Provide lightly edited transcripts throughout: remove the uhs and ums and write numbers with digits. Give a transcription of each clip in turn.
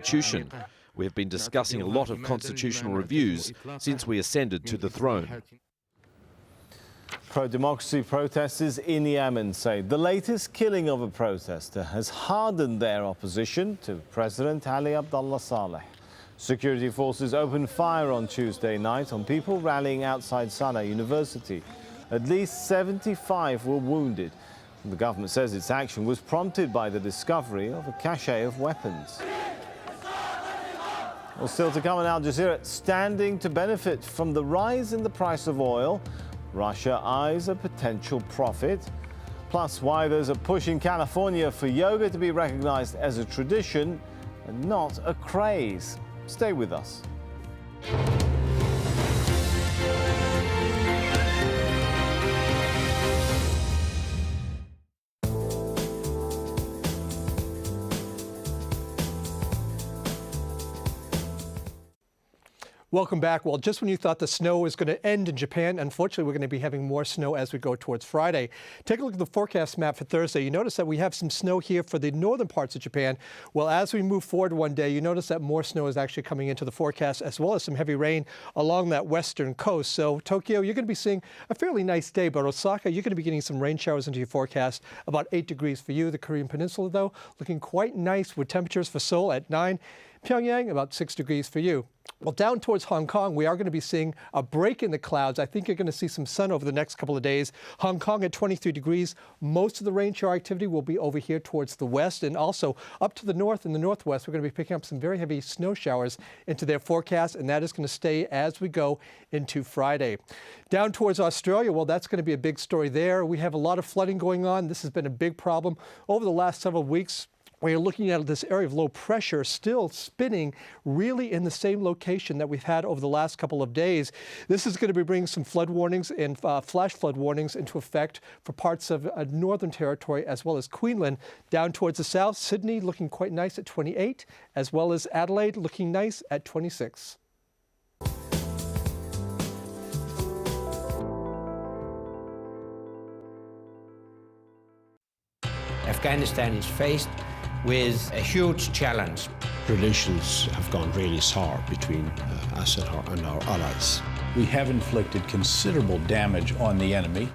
constitution. We have been discussing a lot of constitutional reviews since we ascended to the throne. Pro-democracy protesters in Yemen say the latest killing of a protester has hardened their opposition to President Ali Abdullah Saleh. Security forces opened fire on Tuesday night on people rallying outside Sana University. At least 75 were wounded. The government says its action was prompted by the discovery of a cache of weapons. Well, still to come on AlJazeera, standing to benefit from the rise in the price of oil, Russia eyes a potential profit. Plus, why there's a push in California for yoga to be recognized as a tradition and not a craze. Stay with us. Welcome back. Well, just when you thought the snow was going to end in Japan, unfortunately, we're going to be having more snow as we go towards Friday. Take a look at the forecast map for Thursday. You notice that we have some snow here for the northern parts of Japan. Well, as we move forward one day, you notice that more snow is actually coming into the forecast, as well as some heavy rain along that western coast. So Tokyo, you're going to be seeing a fairly nice day, but Osaka, you're going to be getting some rain showers into your forecast, about 8 degrees for you. The Korean Peninsula, though, looking quite nice with temperatures for Seoul at 9. Pyongyang, about 6 degrees for you. Well, down towards Hong Kong, we are going to be seeing a break in the clouds. I think you're going to see some sun over the next couple of days. Hong Kong at 23 degrees. Most of the rain shower activity will be over here towards the west, and also up to the north and the northwest. We're going to be picking up some very heavy snow showers into their forecast, and that is going to stay as we go into Friday. Down towards Australia, well, that's going to be a big story there. We have a lot of flooding going on. This has been a big problem over the last several weeks. We're looking at this area of low pressure still spinning really in the same location that we've had over the last couple of days. This is going to be bringing some flood warnings and flash flood warnings into effect for parts of Northern Territory as well as Queensland. Down towards the south, Sydney looking quite nice at 28, as well as Adelaide looking nice at 26. Afghanistan is faced with a huge challenge. Relations have gone really sour between us and our allies. We have inflicted considerable damage on the enemy.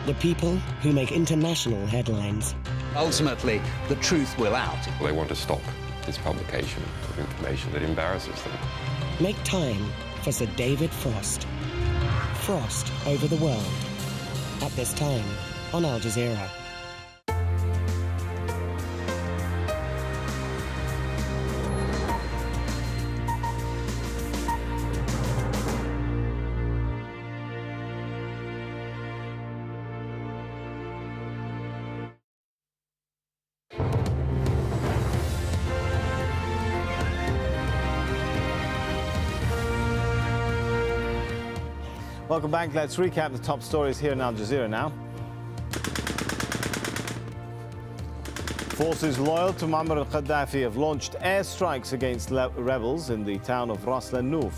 The people who make international headlines. Ultimately, the truth will out. They want to stop this publication of information that embarrasses them. Make time for Sir David Frost. Frost over the world. At this time on AlJazeera. Welcome back. Let's recap the top stories here in AlJazeera now. Forces loyal to Muammar al-Gaddafi have launched airstrikes against rebels in the town of Ras Lanuf.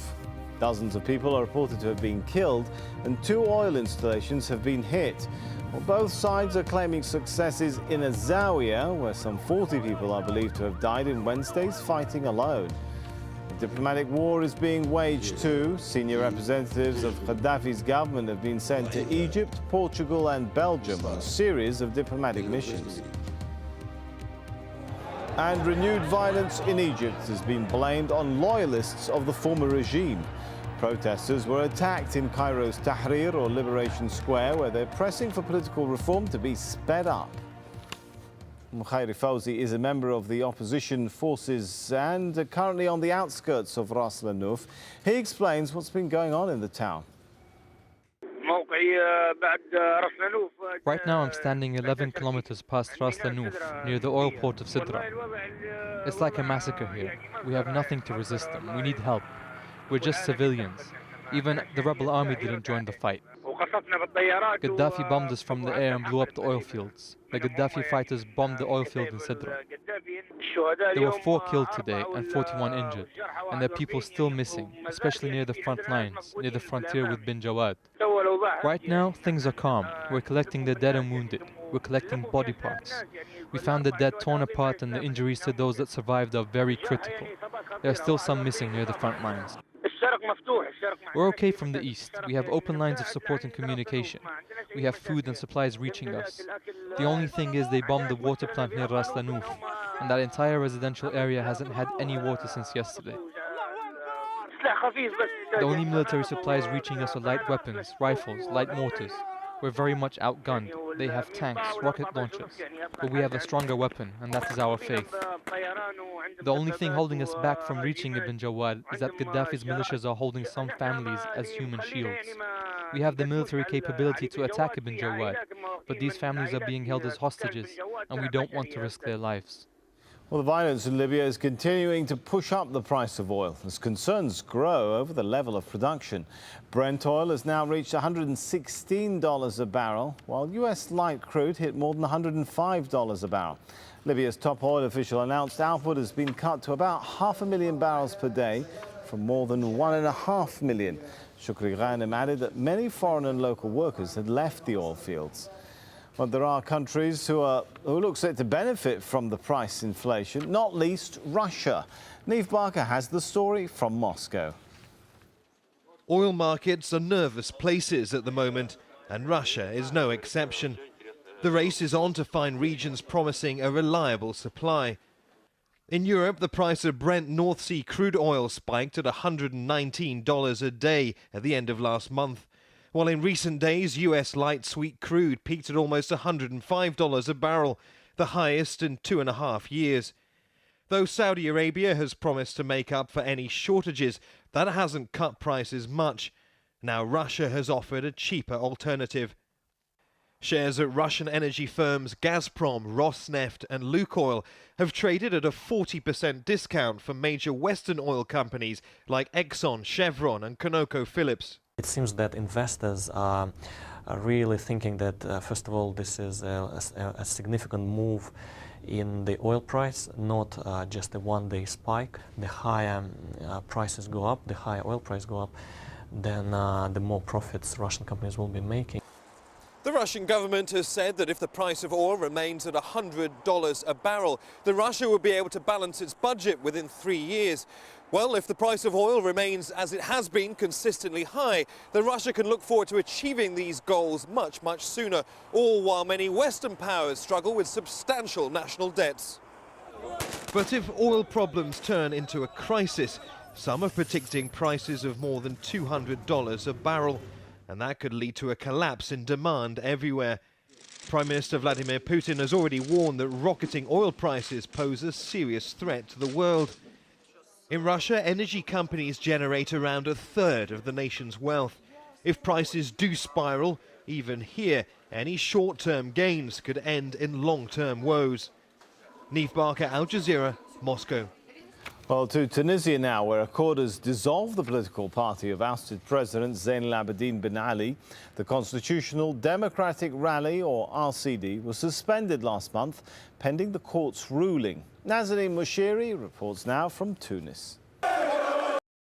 Dozens of people are reported to have been killed and 2 oil installations have been hit. Well, both sides are claiming successes in a zawiya where some 40 people are believed to have died in Wednesday's fighting alone. Diplomatic war is being waged too. Senior representatives of Gaddafi's government have been sent to Egypt, Portugal and Belgium on a series of diplomatic missions. And renewed violence in Egypt has been blamed on loyalists of the former regime. Protesters were attacked in Cairo's Tahrir or Liberation Square, where they're pressing for political reform to be sped up. Mukhairi Fawzi is a member of the opposition forces and currently on the outskirts of Ras Lanuf. He explains what's been going on in the town. Right now I'm standing 11 kilometers past Ras Lanuf, near the oil port of Sidra. It's like a massacre here. We have nothing to resist them. We need help. We're just civilians. Even the rebel army didn't join the fight. Gaddafi bombed us from the air and blew up the oil fields. The Gaddafi fighters bombed the oil field in Sidra. There were 4 killed today and 41 injured, and there are people still missing, especially near the front lines, near the frontier with Bin Jawad. Right now, things are calm. We're collecting the dead and wounded. We're collecting body parts. We found the dead torn apart and the injuries to those that survived are very critical. There are still some missing near the front lines. We're okay from the east. We have open lines of support and communication. We have food and supplies reaching us. The only thing is they bombed the water plant near Ras Lanouf, and that entire residential area hasn't had any water since yesterday. The only military supplies reaching us are light weapons, rifles, light mortars. We're very much outgunned. They have tanks, rocket launchers. But we have a stronger weapon, and that is our faith. The only thing holding us back from reaching Ibn Jawad is that Gaddafi's militias are holding some families as human shields. We have the military capability to attack Ibn Jawad, but these families are being held as hostages, and we don't want to risk their lives. Well, the violence in Libya is continuing to push up the price of oil as concerns grow over the level of production. Brent oil has now reached $116 a barrel, while US light crude hit more than $105 a barrel. Libya's top oil official announced output has been cut to about 500,000 barrels per day from more than 1.5 million. Shukri Ghanem added that many foreign and local workers had left the oil fields. But there are countries who look set to benefit from the price inflation, not least Russia. Neve Barker has the story from Moscow. Oil markets are nervous places at the moment, and Russia is no exception. The race is on to find regions promising a reliable supply. In Europe, the price of Brent North Sea crude oil spiked at $119 a day at the end of last month. While in recent days, US light sweet crude peaked at almost $105 a barrel, the highest in 2.5 years. Though Saudi Arabia has promised to make up for any shortages, that hasn't cut prices much. Now Russia has offered a cheaper alternative. Shares at Russian energy firms Gazprom, Rosneft and Lukoil have traded at a 40% discount for major Western oil companies like Exxon, Chevron and ConocoPhillips. It seems that investors are really thinking that, first of all, this is a significant move in the oil price, not just a one-day spike. The higher prices go up, the higher oil price go up, then the more profits Russian companies will be making. The Russian government has said that if the price of oil remains at $100 a barrel, then Russia will be able to balance its budget within 3 years. Well, if the price of oil remains as it has been, consistently high, then Russia can look forward to achieving these goals much, much sooner, all while many Western powers struggle with substantial national debts. But if oil problems turn into a crisis, some are predicting prices of more than $200 a barrel, and that could lead to a collapse in demand everywhere. Prime Minister Vladimir Putin has already warned that rocketing oil prices pose a serious threat to the world. In Russia, energy companies generate around 1/3 of the nation's wealth. If prices do spiral, even here, any short-term gains could end in long-term woes. Neve Barker, Al Jazeera, Moscow. Well, to Tunisia now, where a court has dissolved the political party of ousted President Zain al-Abidine Ben Ali. The Constitutional Democratic Rally, or RCD, was suspended last month, pending the court's ruling. Nazanin Moshiri reports now from Tunis.